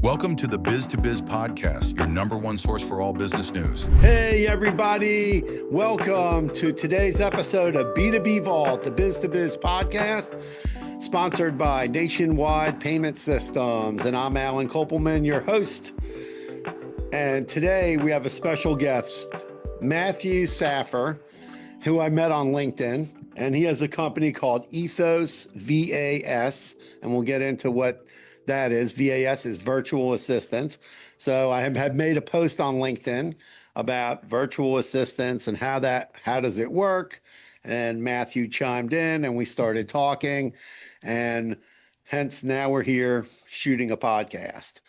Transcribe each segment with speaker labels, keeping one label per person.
Speaker 1: Welcome to the Biz to Biz podcast, your number one source for all business news.
Speaker 2: Hey, everybody. Welcome to today's episode of B2B Vault, the Biz to Biz podcast, sponsored by Nationwide Payment Systems. And I'm Alan Kopelman, your host. And today we have a special guest, Matthew Saffer, who I met on LinkedIn. And he has a company called Ethos, VAS. And we'll get into what that is. VAS is virtual assistants. So I have made a post on LinkedIn about virtual assistants and how does it work? And Matthew chimed in and we started talking, and hence now we're here shooting a podcast.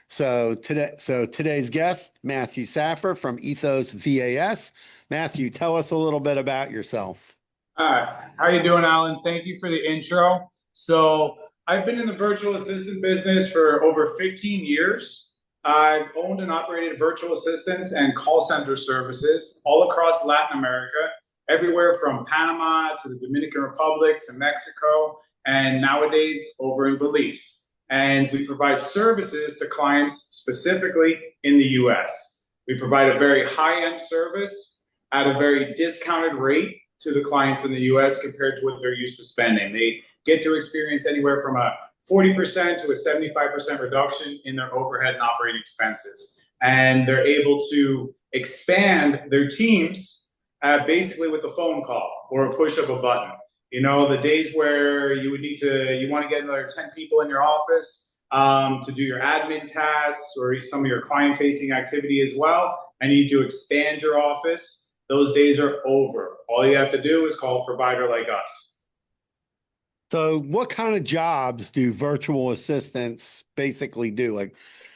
Speaker 2: So today's guest, Matthew Saffer from Ethos VAS. Matthew, tell us a little bit about yourself.
Speaker 3: How are you doing, Alan? Thank you for the intro. So I've been in the virtual assistant business for over 15 years. I've owned and operated virtual assistants and call center services all across Latin America, everywhere from Panama to the Dominican Republic to Mexico, and nowadays over in Belize. And we provide services to clients specifically in the US. We provide a very high-end service at a very discounted rate to the clients in the US compared to what they're used to spending. They get to experience anywhere from a 40% to a 75% reduction in their overhead and operating expenses. And they're able to expand their teams basically with a phone call or a push of a button. You know, the days where you want to get another 10 people in your office to do your admin tasks or some of your client-facing activity as well, and you need to expand your office. Those days are over. All you have to do is call a provider like us.
Speaker 2: So what kind of jobs do virtual assistants basically do? Like,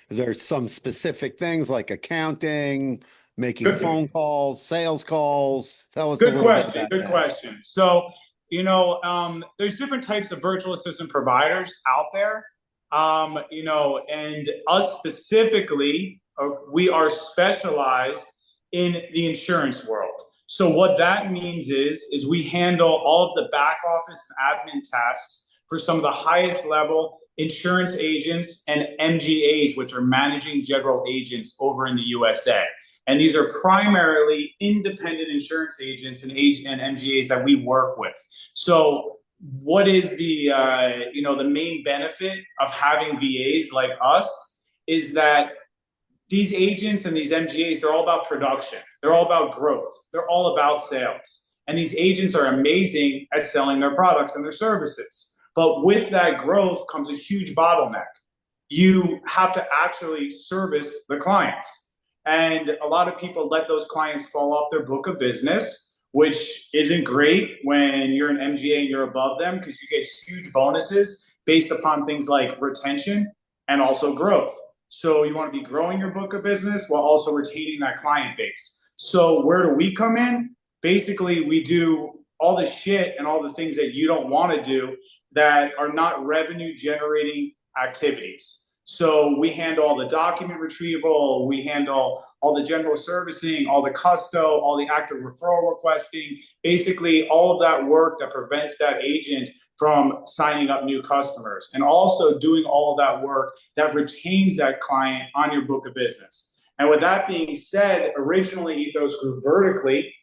Speaker 2: is there some specific things like accounting, making phone calls, sales calls? Tell us a little bit about that.
Speaker 3: Good question. So, there's different types of virtual assistant providers out there. And us specifically, we are specialized in the insurance world. So what that means is we handle all of the back office and admin tasks for some of the highest level insurance agents and MGAs, which are managing general agents over in the USA. And these are primarily independent insurance agents and MGAs that we work with. So what is the main benefit of having VAs like us is that these agents and these MGAs, they're all about production. They're all about growth. They're all about sales. And these agents are amazing at selling their products and their services. But with that growth comes a huge bottleneck. You have to actually service the clients. And a lot of people let those clients fall off their book of business, which isn't great when you're an MGA and you're above them, because you get huge bonuses based upon things like retention and also growth. So you want to be growing your book of business while also retaining that client base. So where do we come in? Basically, we do all the shit and all the things that you don't want to do that are not revenue generating activities. So we handle all the document retrieval, we handle all the general servicing, all the custo, all the active referral requesting, basically all of that work that prevents that agent from signing up new customers, and also doing all of that work that retains that client on your book of business. And with that being said, originally Ethos grew vertically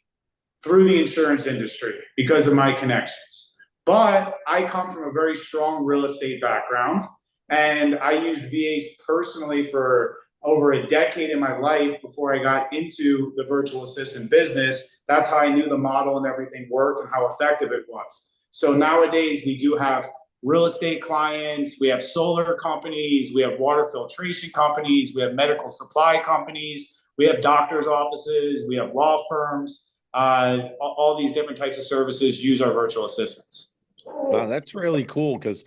Speaker 3: through the insurance industry because of my connections. But I come from a very strong real estate background, and I used VAs personally for over a decade in my life before I got into the virtual assistant business. That's how I knew the model and everything worked and how effective it was. So nowadays we do have real estate clients, we have solar companies, we have water filtration companies, we have medical supply companies, we have doctors' offices, we have law firms, all these different types of services use our virtual assistants.
Speaker 2: Wow, that's really cool because,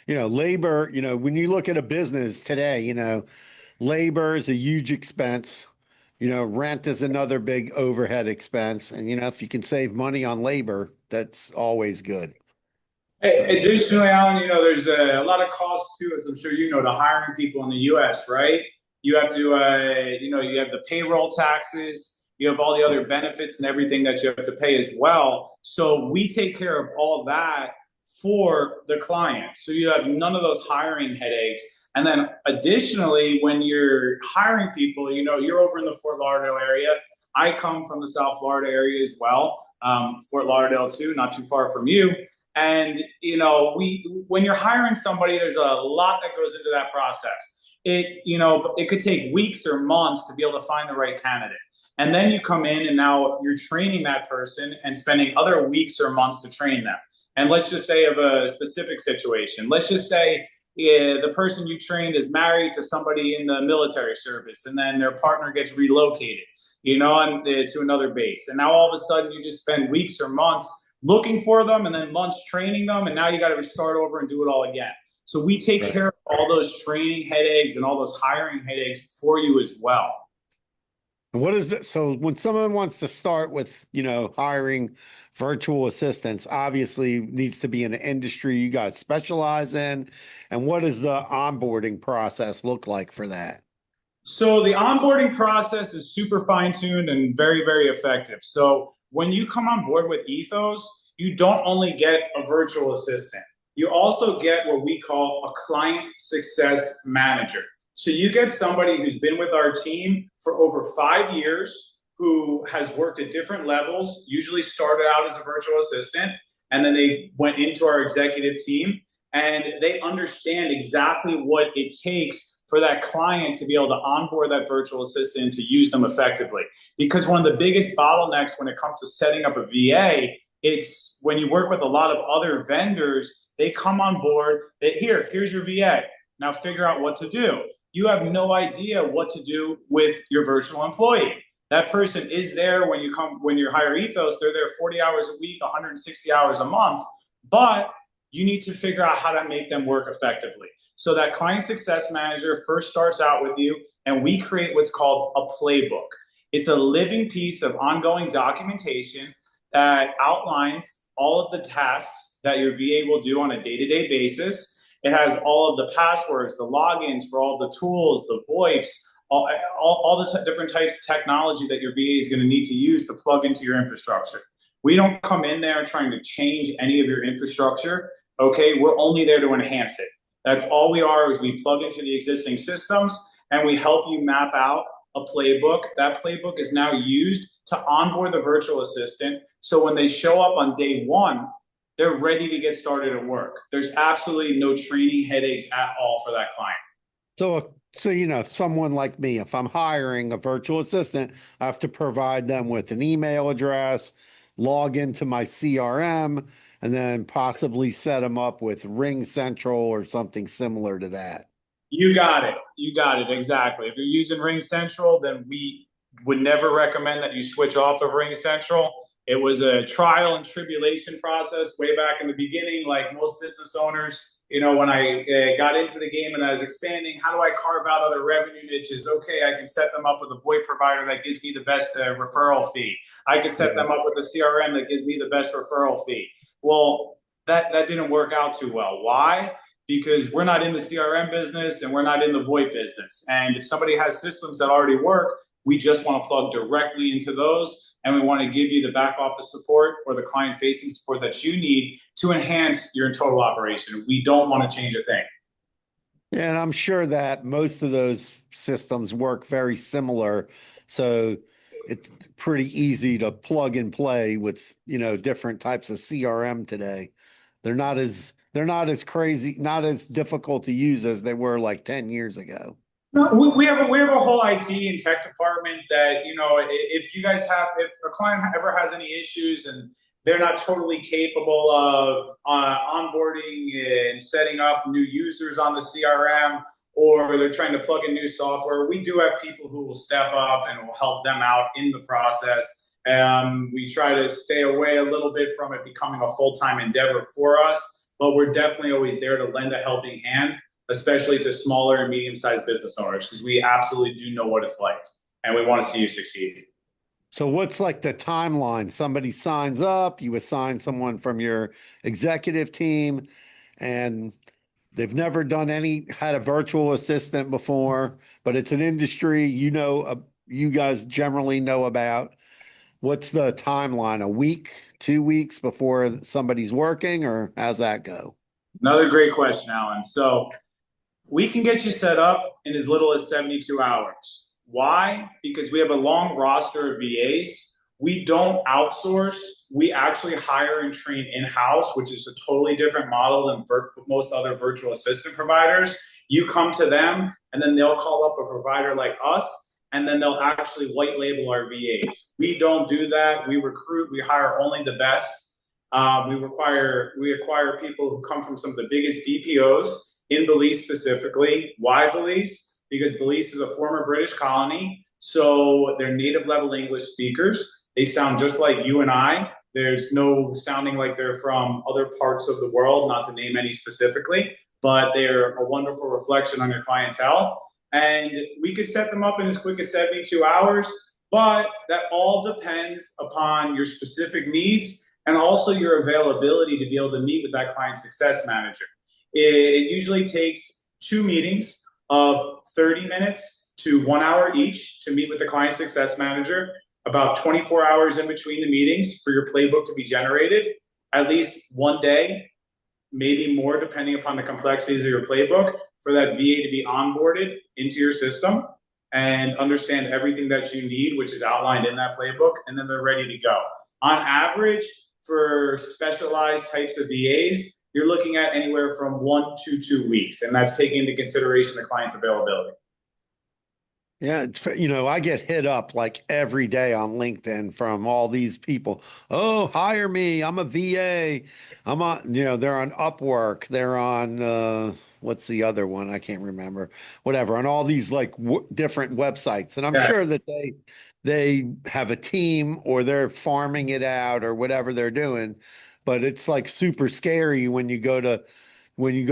Speaker 2: labor, when you look at a business today, labor is a huge expense. Rent is another big overhead expense. And, if you can save money on labor, that's always good.
Speaker 3: Additionally, Alan, there's a lot of costs too, as I'm sure you know, to hiring people in the US, right? You have to, you have the payroll taxes, you have all the other benefits and everything that you have to pay as well. So we take care of all of that for the client. So you have none of those hiring headaches And then additionally, when you're hiring people, you're over in the Fort Lauderdale area. I come from the South Florida area as well, Fort Lauderdale too, not too far from you. And when you're hiring somebody, there's a lot that goes into that process. It could take weeks or months to be able to find the right candidate. And then you come in and now you're training that person and spending other weeks or months to train them. And let's just say of a specific situation, let's just say the person you trained is married to somebody in the military service, and then their partner gets relocated, to another base. And now all of a sudden you just spend weeks or months looking for them and then months training them. And now you got to start over and do it all again. So we take care of all those training headaches and all those hiring headaches for you as well.
Speaker 2: What is it? So when someone wants to start with, hiring virtual assistants, obviously needs to be in an industry you guys specialize in. And what does the onboarding process look like for that?
Speaker 3: So the onboarding process is super fine-tuned and very, very effective. So when you come on board with Ethos, you don't only get a virtual assistant. You also get what we call a client success manager. So you get somebody who's been with our team for over 5 years, who has worked at different levels, usually started out as a virtual assistant, and then they went into our executive team, and they understand exactly what it takes for that client to be able to onboard that virtual assistant to use them effectively. Because one of the biggest bottlenecks when it comes to setting up a VA, it's when you work with a lot of other vendors, they come on board, here's your VA. Now figure out what to do. You have no idea what to do with your virtual employee. That person is there when you hire Ethos, they're there 40 hours a week, 160 hours a month, but you need to figure out how to make them work effectively. So that client success manager first starts out with you, and we create what's called a playbook. It's a living piece of ongoing documentation that outlines all of the tasks that your VA will do on a day-to-day basis. It has all of the passwords, the logins for all the tools, the VoIPs, all the different types of technology that your VA is going to need to use to plug into your infrastructure. We don't come in there trying to change any of your infrastructure. Okay, we're only there to enhance it. That's all we are, is we plug into the existing systems and we help you map out a playbook. That playbook is now used to onboard the virtual assistant. So when they show up on day one, they're ready to get started at work. There's absolutely no training headaches at all for that client.
Speaker 2: So, someone like me, if I'm hiring a virtual assistant, I have to provide them with an email address, log into my CRM, and then possibly set them up with Ring Central or something similar to that.
Speaker 3: You got it. You got it. Exactly. If you're using Ring Central, then we would never recommend that you switch off of Ring Central. It was a trial and tribulation process way back in the beginning, like most business owners. When I got into the game and I was expanding, how do I carve out other revenue niches? Okay, I can set them up with a VoIP provider that gives me the best referral fee. I can set them up with a CRM that gives me the best referral fee. Well, that didn't work out too well. Why? Because we're not in the CRM business and we're not in the VoIP business. And if somebody has systems that already work, we just want to plug directly into those. And we want to give you the back office support or the client facing support that you need to enhance your total operation. We don't want to change a thing.
Speaker 2: Yeah, and I'm sure that most of those systems work very similar. So it's pretty easy to plug and play with, different types of CRM today. They're not as crazy, not as difficult to use as they were like 10 years ago.
Speaker 3: No, we have a whole IT and tech department that, if a client ever has any issues and they're not totally capable of onboarding and setting up new users on the CRM, or they're trying to plug in new software, we do have people who will step up and will help them out in the process. We try to stay away a little bit from it becoming a full-time endeavor for us, but we're definitely always there to lend a helping hand, especially to smaller and medium-sized business owners, because we absolutely do know what it's like, and we want to see you succeed.
Speaker 2: So what's like the timeline? Somebody signs up, you assign someone from your executive team, and they've never had a virtual assistant before, but it's an industry you guys generally know about. What's the timeline? A week, 2 weeks before somebody's working, or how's that go?
Speaker 3: Another great question, Alan. So We can get you set up in as little as 72 hours. Why? Because we have a long roster of VAs. We don't outsource. We actually hire and train in-house, which is a totally different model than most other virtual assistant providers. You come to them, and then they'll call up a provider like us, and then they'll actually white label our VAs. We don't do that. We recruit. We hire only the best. We acquire people who come from some of the biggest BPOs in Belize specifically. Why Belize? Because Belize is a former British colony, so they're native level English speakers. They sound just like you and I. There's no sounding like they're from other parts of the world, not to name any specifically, but they're a wonderful reflection on your clientele. And we could set them up in as quick as 72 hours, but that all depends upon your specific needs and also your availability to be able to meet with that client success manager. It usually takes 2 meetings of 30 minutes to 1 hour each to meet with the client success manager, about 24 hours in between the meetings for your playbook to be generated, at least 1 day, maybe more depending upon the complexities of your playbook, for that VA to be onboarded into your system and understand everything that you need, which is outlined in that playbook, and then they're ready to go. On average, for specialized types of VAs, you're looking at anywhere from 1 to 2 weeks, and that's taking into consideration the client's availability.
Speaker 2: Yeah, I get hit up like every day on LinkedIn from all these people. Oh, hire me. I'm a VA. I'm on, they're on Upwork. They're on, what's the other one? I can't remember. Whatever, on all these like different websites. And I'm sure that they have a team or they're farming it out or whatever they're doing. But it's like super scary when you go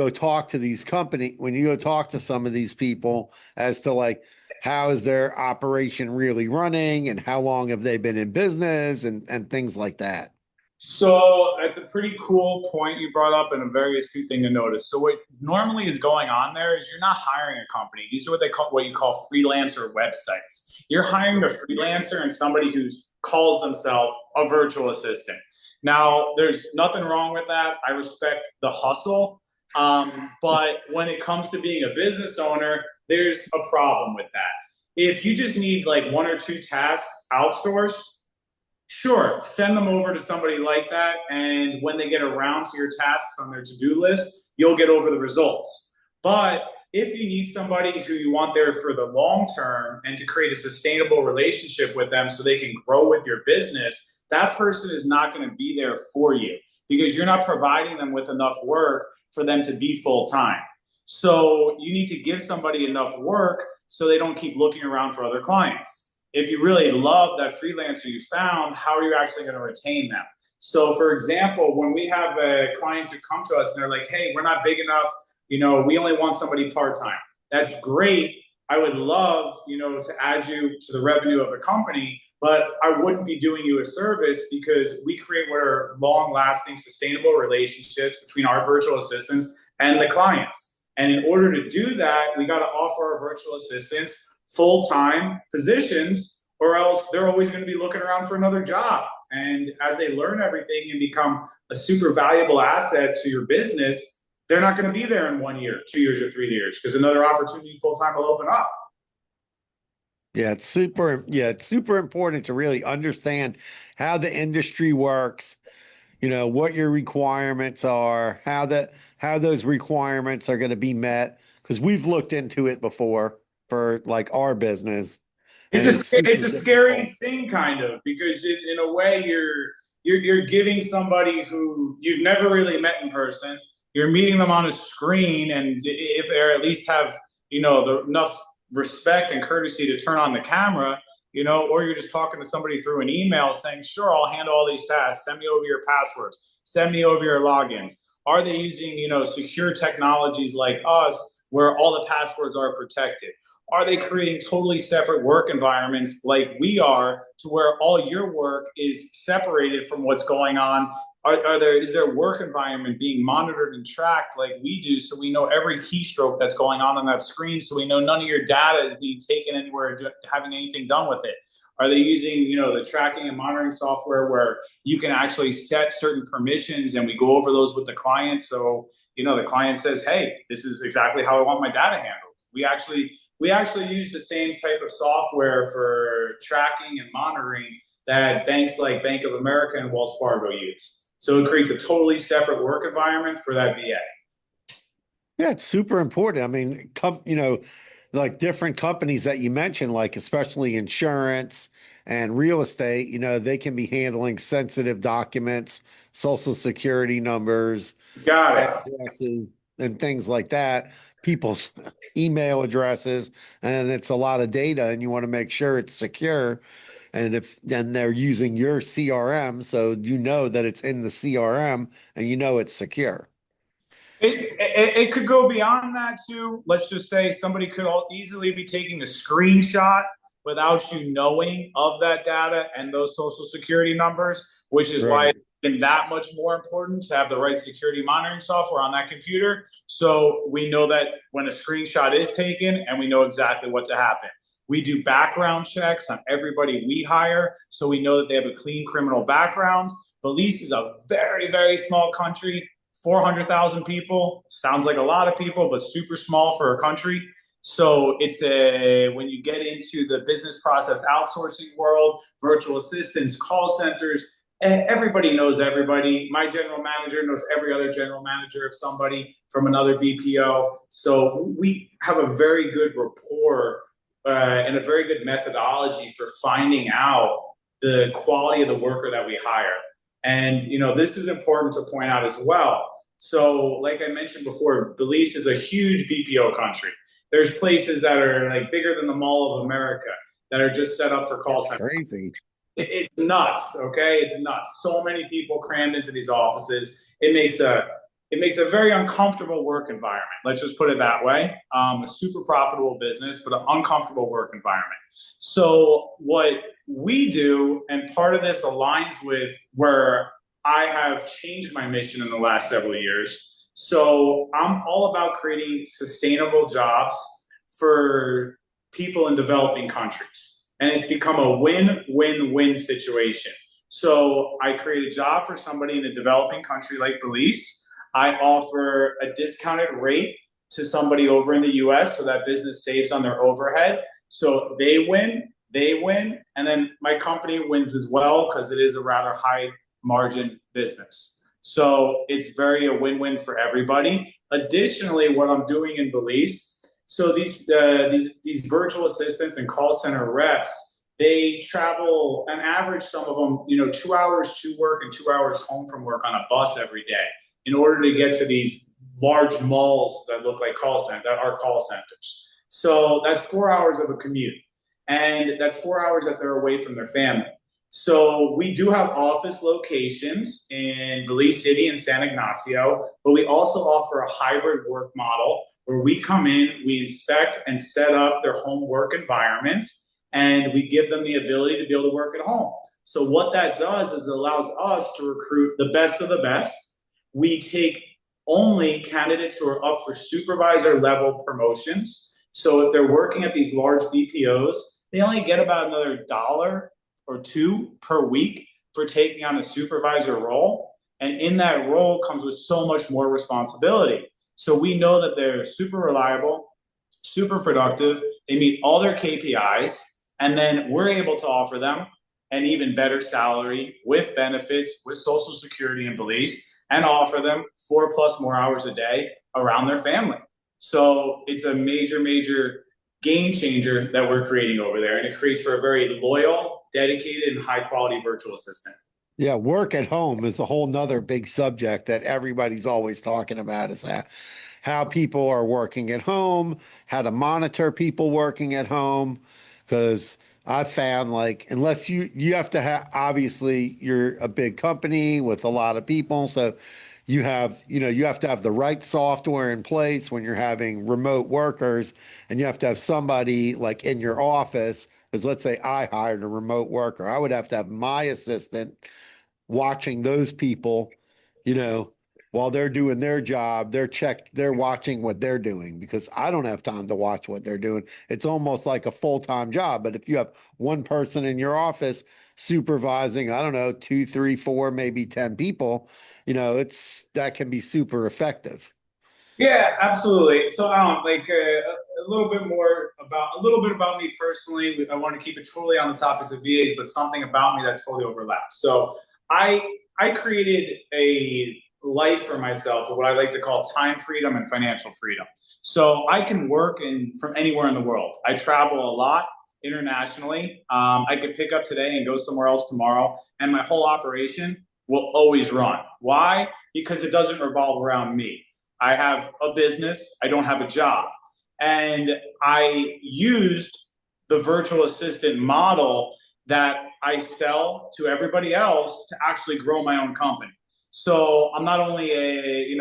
Speaker 2: talk to these companies, when you go talk to some of these people as to like, how is their operation really running and how long have they been in business and things like that.
Speaker 3: So that's a pretty cool point you brought up and a very astute thing to notice. So what normally is going on there is you're not hiring a company. These are what you call freelancer websites. You're hiring a freelancer and somebody who calls themselves a virtual assistant. Now, there's nothing wrong with that. I respect the hustle. But when it comes to being a business owner, there's a problem with that. If you just need like 1 or 2 tasks outsourced, sure, send them over to somebody like that. And when they get around to your tasks on their to-do list, you'll get over the results. But if you need somebody who you want there for the long term and to create a sustainable relationship with them so they can grow with your business, that person is not going to be there for you because you're not providing them with enough work for them to be full-time. So you need to give somebody enough work so they don't keep looking around for other clients. If you really love that freelancer you found, how are you actually going to retain them? So for example, when we have clients who come to us and they're like, hey, we're not big enough, we only want somebody part-time. That's great. I would love, to add you to the revenue of the company, but I wouldn't be doing you a service because we create what are long-lasting, sustainable relationships between our virtual assistants and the clients. And in order to do that, we got to offer our virtual assistants full-time positions, or else they're always going to be looking around for another job. And as they learn everything and become a super valuable asset to your business, they're not going to be there in 1 year, 2 years, or 3 years because another opportunity full-time will open up.
Speaker 2: Yeah, it's super important to really understand how the industry works, what your requirements are, how those requirements are going to be met. Because we've looked into it before for like our business.
Speaker 3: It's a scary thing, kind of, because in a way you're giving somebody who you've never really met in person. You're meeting them on a screen, and if they at least have enough respect and courtesy to turn on the camera, or you're just talking to somebody through an email saying, sure, I'll handle all these tasks. Send me over your passwords. Send me over your logins. Are they using, secure technologies like us where all the passwords are protected? Are they creating totally separate work environments like we are to where all your work is separated from what's going on? Is their work environment being monitored and tracked like we do, so we know every keystroke that's going on that screen, so we know none of your data is being taken anywhere, having anything done with it? Are they using, the tracking and monitoring software where you can actually set certain permissions, and we go over those with the client, so the client says, hey, this is exactly how I want my data handled. We actually use the same type of software for tracking and monitoring that banks like Bank of America and Wells Fargo use. So it creates a totally separate work environment for that VA.
Speaker 2: Yeah, it's super important. I mean, like different companies that you mentioned, like especially insurance and real estate, they can be handling sensitive documents, social security numbers,
Speaker 3: Got it.
Speaker 2: addresses, and things like that, people's email addresses, and it's a lot of data, and you want to make sure it's secure. And if then they're using your CRM, so you know that it's in the CRM and you know it's secure.
Speaker 3: It could go beyond that too. Let's just say somebody could easily be taking a screenshot without you knowing of that data and those social security numbers, which is why
Speaker 2: Right.
Speaker 3: it's been that much more important to have the right security monitoring software on that computer. So we know that when a screenshot is taken and we know exactly what to happen. We do background checks on everybody we hire, so we know that they have a clean criminal background. Belize is a very, very small country. 400,000 people sounds like a lot of people, but super small for a country. So when you get into the business process outsourcing world, virtual assistants, call centers, everybody knows everybody. My general manager knows every other general manager of somebody from another BPO. So we have a very good rapport and a very good methodology for finding out the quality of the worker that we hire. And this is important to point out as well. So, like I mentioned before, Belize is a huge BPO country. There's places that are like bigger than the Mall of America that are just set up for call
Speaker 2: That's
Speaker 3: centers.
Speaker 2: crazy.
Speaker 3: It's nuts. Okay, it's nuts. So many people crammed into these offices. It makes a very uncomfortable work environment. Let's just put it that way. A super profitable business, but an uncomfortable work environment. So what we do, and part of this aligns with where I have changed my mission in the last several years. So I'm all about creating sustainable jobs for people in developing countries. And it's become a win-win-win situation. So I create a job for somebody in a developing country like Belize. I offer a discounted rate to somebody over in the US so that business saves on their overhead. So they win, and then my company wins as well because it is a rather high margin business. So it's very a win-win for everybody. Additionally, what I'm doing in Belize, so these virtual assistants and call center reps, they travel on average, some of them, 2 hours to work and 2 hours home from work on a bus every day in order to get to these large malls that look like that are call centers. So that's 4 hours of a commute. And that's 4 hours that they're away from their family. So we do have office locations in Belize City and San Ignacio, but we also offer a hybrid work model where we come in, we inspect and set up their home work environment, and we give them the ability to be able to work at home. So what that does is it allows us to recruit the best of the best. We take only candidates who are up for supervisor level promotions. So if they're working at these large BPOs, they only get about another $1 or $2 per week for taking on a supervisor role. And in that role comes with so much more responsibility. So we know that they're super reliable, super productive, they meet all their KPIs, and then we're able to offer them an even better salary with benefits, with Social Security and Belize, and offer them 4+ more hours a day around their family. So it's a major, major game changer that we're creating over there. And it creates for a very loyal, dedicated, and high quality virtual assistant.
Speaker 2: Yeah, work at home is a whole nother big subject that everybody's always talking about is how people are working at home, how to monitor people working at home. Because I found like unless you have to have obviously you're a big company with a lot of people, so you have to have the right software in place when you're having remote workers, and you have to have somebody like in your office. Because let's say I hired a remote worker, I would have to have my assistant watching those people, you know, while they're doing their job, they're watching what they're doing because I don't have time to watch what they're doing. It's almost like a full-time job. But if you have one person in your office supervising, I don't know, two, three, four, maybe 10 people, that can be super effective.
Speaker 3: Yeah, absolutely. So, a little bit about me personally. I want to keep it totally on the topics of VAs, but something about me that totally overlaps. So, I created a life for myself, what I like to call time freedom and financial freedom. So, I can work from anywhere in the world. I travel a lot internationally. I could pick up today and go somewhere else tomorrow, and my whole operation will always run. Why? Because it doesn't revolve around me. I have a business, I don't have a job. And I used the virtual assistant model that I sell to everybody else to actually grow my own company. So I'm not only a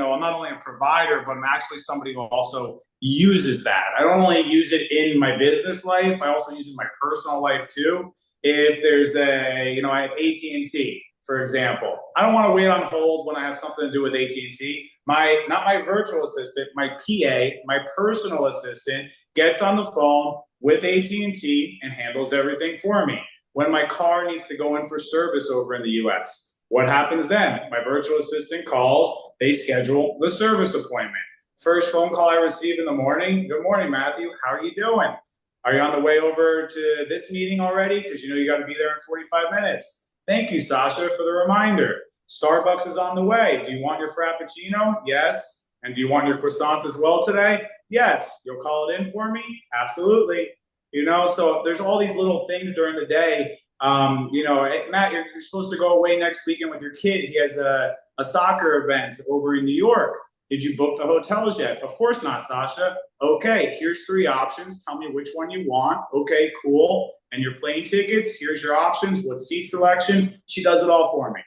Speaker 3: provider, but I'm actually somebody who also uses that. I don't only use it in my business life, I also use it in my personal life too. If there's I have AT&T, for example. I don't want to wait on hold when I have something to do with AT&T. Not my virtual assistant, my PA, my personal assistant gets on the phone with AT&T and handles everything for me. When my car needs to go in for service over in the US, what happens then? My virtual assistant calls, they schedule the service appointment. First phone call I receive in the morning, good morning, Matthew, how are you doing? Are you on the way over to this meeting already? Because you know you got to be there in 45 minutes. Thank you, Sasha, for the reminder. Starbucks is on the way. Do you want your Frappuccino? Yes. And do you want your croissant as well today? Yes. You'll call it in for me? Absolutely. So there's all these little things during the day. Hey, Matt, you're supposed to go away next weekend with your kid. He has a soccer event over in New York. Did you book the hotels yet? Of course not, Sasha. Okay, here's 3 options. Tell me which one you want. Okay, cool. And your plane tickets, here's your options. What seat selection? She does it all for me.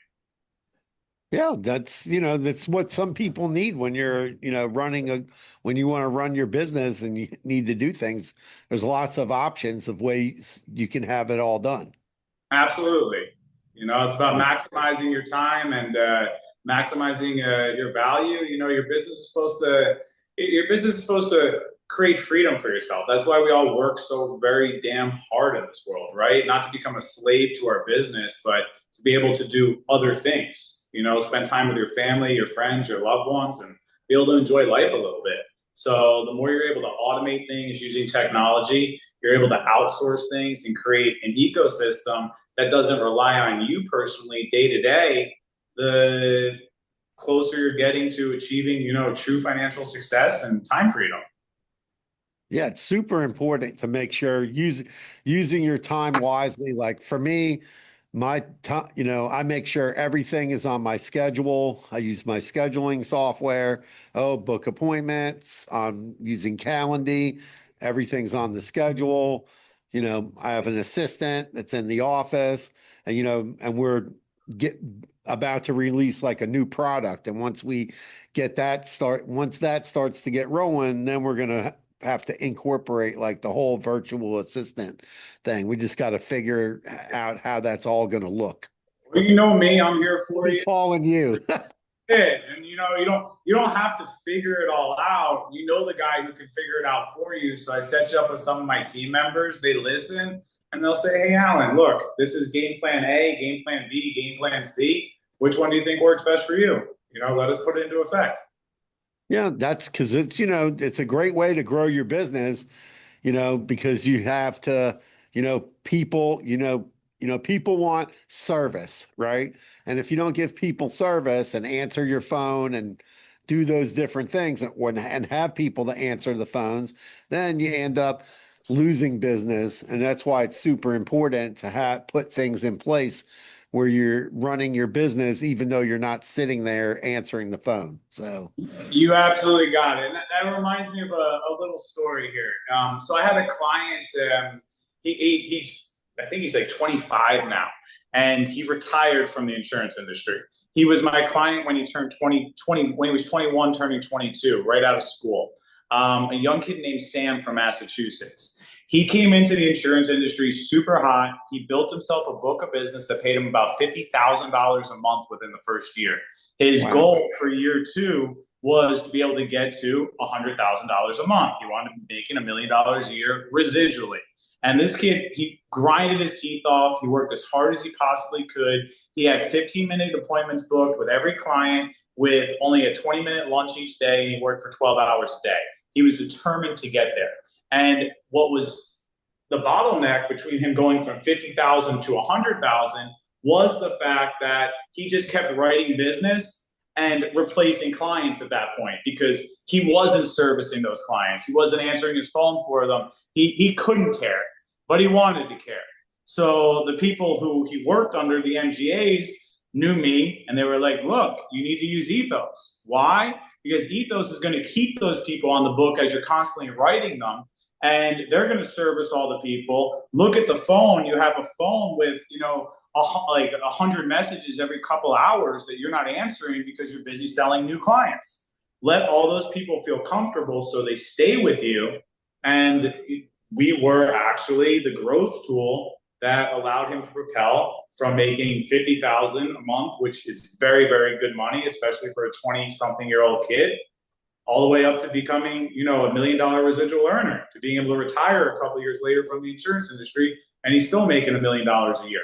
Speaker 2: Yeah, that's what some people need when you're, when you want to run your business and you need to do things. There's lots of options of ways you can have it all done.
Speaker 3: Absolutely. It's about
Speaker 2: Yeah.
Speaker 3: maximizing your time and maximizing your value. Your business is supposed to create freedom for yourself. That's why we all work so very damn hard in this world, right? Not to become a slave to our business, but to be able to do other things. Spend time with your family, your friends, your loved ones, and be able to enjoy life a little bit. So the more you're able to automate things using technology, you're able to outsource things and create an ecosystem that doesn't rely on you personally day to day, the closer you're getting to achieving, true financial success and time freedom.
Speaker 2: Yeah, it's super important to make sure using your time wisely. Like for me, my time, I make sure everything is on my schedule. I use my scheduling software. Oh, book appointments. I'm using Calendly. Everything's on the schedule. I have an assistant that's in the office, and and we're get about to release like a new product. And once that starts to get rolling, then we're gonna have to incorporate like the whole virtual assistant thing. We just got to figure out how that's all going to look.
Speaker 3: Well, you know me, I'm here
Speaker 2: We'll
Speaker 3: for
Speaker 2: be
Speaker 3: you.
Speaker 2: calling you.
Speaker 3: And you don't have to figure it all out. You know the guy who can figure it out for you. So I set you up with some of my team members. They listen and they'll say, "Hey, Alan, look, this is game plan A, game plan B, game plan C. Which one do you think works best for you? Let us put it into effect."
Speaker 2: Yeah, that's because it's a great way to grow your business, because you have to, people want service, right? And if you don't give people service and answer your phone and do those different things and have people to answer the phones, then you end up losing business. And that's why it's super important to put things in place where you're running your business, even though you're not sitting there answering the phone. So,
Speaker 3: You absolutely got it. And that reminds me of a little story here. So I had a client. He's I think he's like 25 now, and he retired from the insurance industry. He was my client when he turned 20 when he was 21, turning 22, right out of school. A young kid named Sam from Massachusetts. He came into the insurance industry super hot. He built himself a book of business that paid him about $50,000 a month within the first year. His
Speaker 2: wow.
Speaker 3: goal for year 2 was to be able to get to $100,000 a month. He wanted to be making $1 million a year residually. And this kid, he grinded his teeth off. He worked as hard as he possibly could. He had 15-minute appointments booked with every client. with only a 20-minute lunch each day, and he worked for 12 hours a day. He was determined to get there. And what was the bottleneck between him going from 50,000 to 100,000 was the fact that he just kept writing business and replacing clients at that point, because he wasn't servicing those clients. He wasn't answering his phone for them. He couldn't care, but he wanted to care. So the people who he worked under, the MGAs, knew me, and they were like, look, you need to use Ethos. Why? Because Ethos is going to keep those people on the book as you're constantly writing them, and they're going to service all the people. Look at the phone. You have a phone with, like 100 messages every couple hours that you're not answering because you're busy selling new clients. Let all those people feel comfortable so they stay with you. And we were actually the growth tool that allowed him to propel from making 50,000 a month, which is very, very good money, especially for a 20-something-year-old kid, all the way up to becoming, a $1 million residual earner, to being able to retire a couple of years later from the insurance industry, and he's still making $1 million a year.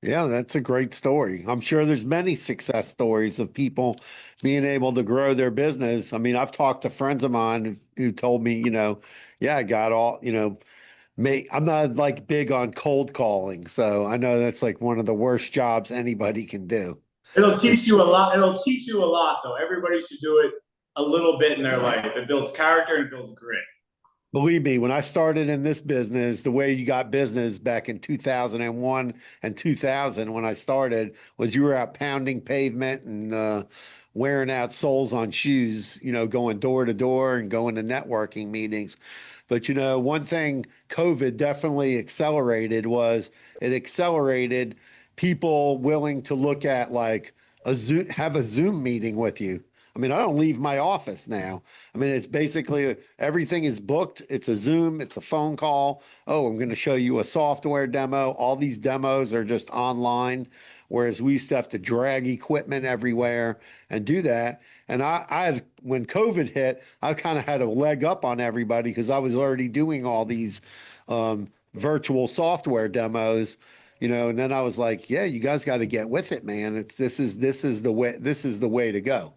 Speaker 2: Yeah, that's a great story. I'm sure there's many success stories of people being able to grow their business. I mean, I've talked to friends of mine who told me, yeah, I got all, I'm not like big on cold calling, so I know that's like one of the worst jobs anybody can do.
Speaker 3: It'll teach you a lot. It'll teach you a lot, though. Everybody should do it a little bit in their life. It builds character and builds grit.
Speaker 2: Believe me, when I started in this business, the way you got business back in 2001 and 2000, when I started, was you were out pounding pavement and wearing out soles on shoes, going door to door and going to networking meetings. But, one thing COVID definitely accelerated was it accelerated people willing to look at like have a Zoom meeting with you. I mean, I don't leave my office now. I mean, it's basically everything is booked. It's a Zoom, it's a phone call. Oh, I'm going to show you a software demo. All these demos are just online, whereas we used to have to drag equipment everywhere and do that. And I had, when COVID hit, I kind of had a leg up on everybody because I was already doing all these virtual software demos. And then I was like, yeah, you guys got to get with it, man. This is the way to go.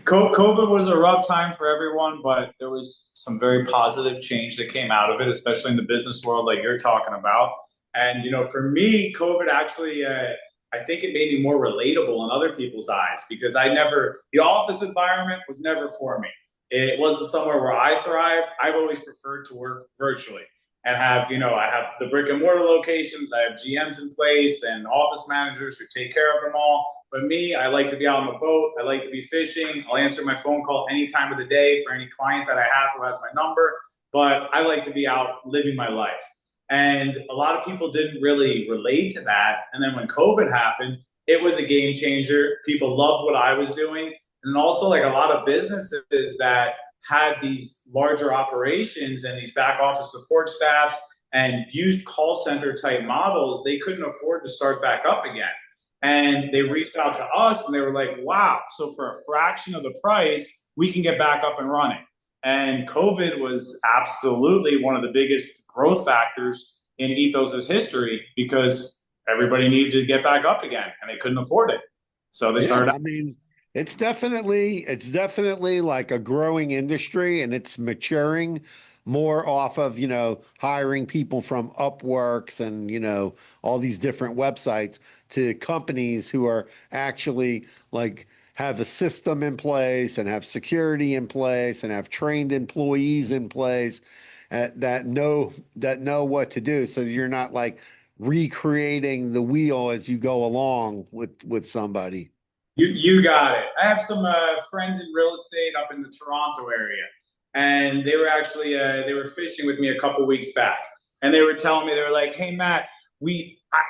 Speaker 3: COVID was a rough time for everyone, but there was some very positive change that came out of it, especially in the business world like you're talking about. And, for me, COVID actually, I think it made me more relatable in other people's eyes, because the office environment was never for me. It wasn't somewhere where I thrived. I've always preferred to work virtually and have, I have the brick and mortar locations. I have GMs in place and office managers who take care of them all. But me, I like to be out on the boat. I like to be fishing. I'll answer my phone call any time of the day for any client that I have who has my number. But I like to be out living my life. And a lot of people didn't really relate to that. And then when COVID happened, it was a game changer. People loved what I was doing. And also, like, a lot of businesses that had these larger operations and these back office support staffs and used call center type models, they couldn't afford to start back up again. And they reached out to us and they were like, wow, so for a fraction of the price, we can get back up and running. And COVID was absolutely one of the biggest growth factors in Ethos's history, because everybody needed to get back up again and they couldn't afford it. So they started.
Speaker 2: I mean, it's definitely like a growing industry, and it's maturing more off of, hiring people from Upworks and, all these different websites to companies who are actually like have a system in place and have security in place and have trained employees in place that know what to do. So you're not like recreating the wheel as you go along with somebody.
Speaker 3: You got it. I have some friends in real estate up in the Toronto area, and they were actually they were fishing with me a couple weeks back, and they were telling me, they were like, "Hey Matt,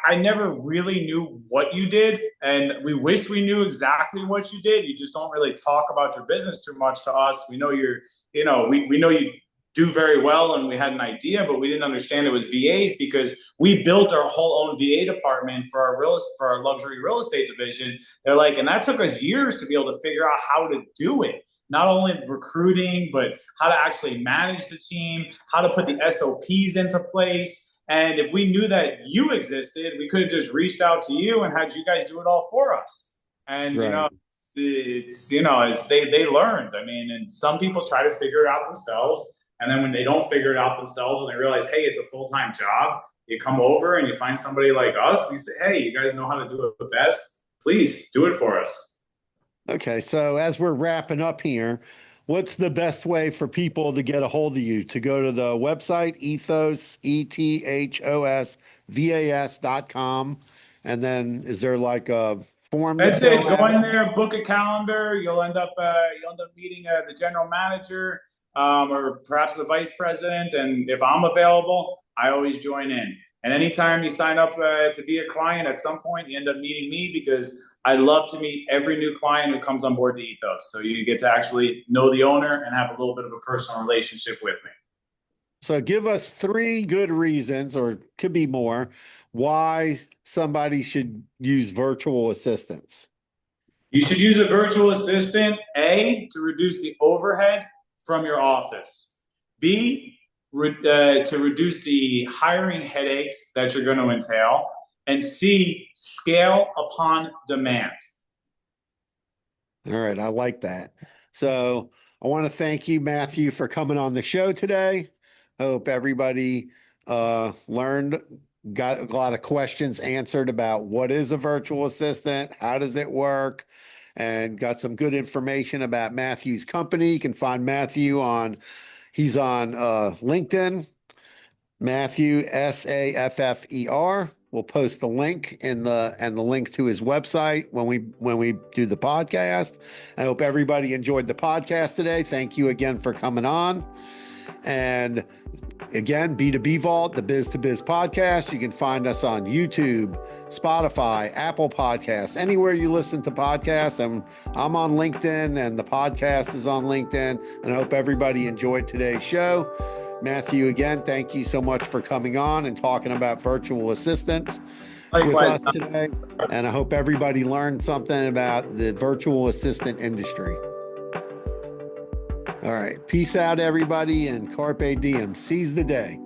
Speaker 3: I never really knew what you did, and we wish we knew exactly what you did. You just don't really talk about your business too much to us. We know we know you do very well, and we had an idea, but we didn't understand it was VAs, because we built our whole own VA department for our luxury real estate division." They're like, and that took us years to be able to figure out how to do it. Not only recruiting, but how to actually manage the team, how to put the SOPs into place. And if we knew that you existed, we could have just reached out to you and had you guys do it all for us. And
Speaker 2: Right.
Speaker 3: it's they learned. I mean, and some people try to figure it out themselves, and then when they don't figure it out themselves and they realize, hey, it's a full-time job, you come over and you find somebody like us and you say, hey, you guys know how to do it best, please do it for us.
Speaker 2: Okay, so as we're wrapping up here, what's the best way for people to get a hold of you? To go to the website, ethos, ethosvas.com. And then is there like a form to
Speaker 3: That's it.
Speaker 2: fill
Speaker 3: Go
Speaker 2: out?
Speaker 3: in there, book a calendar. You'll end up meeting the general manager, or perhaps the vice president. And if I'm available, I always join in. And anytime you sign up to be a client, at some point you end up meeting me, because I love to meet every new client who comes on board to Ethos. So you get to actually know the owner and have a little bit of a personal relationship with me.
Speaker 2: So give us three good reasons, or could be more, why somebody should use virtual assistants.
Speaker 3: You should use a virtual assistant, A, to reduce the overhead from your office. B, to reduce the hiring headaches that you're going to entail. And C, scale upon demand.
Speaker 2: All right, I like that. So I want to thank you, Matthew, for coming on the show today. Hope everybody learned, got a lot of questions answered about what is a virtual assistant, how does it work, and got some good information about Matthew's company. You can find Matthew he's on LinkedIn, Matthew Saffer. We'll post the link and the link to his website when we do the podcast. I hope everybody enjoyed the podcast today. Thank you again for coming on. And again, B2B Vault, the Biz to Biz podcast. You can find us on YouTube, Spotify, Apple Podcasts, anywhere you listen to podcasts. And I'm on LinkedIn, and the podcast is on LinkedIn. And I hope everybody enjoyed today's show. Matthew, again, thank you so much for coming on and talking about virtual assistants with us today. And I hope everybody learned something about the virtual assistant industry. All right. Peace out, everybody, and carpe diem. Seize the day.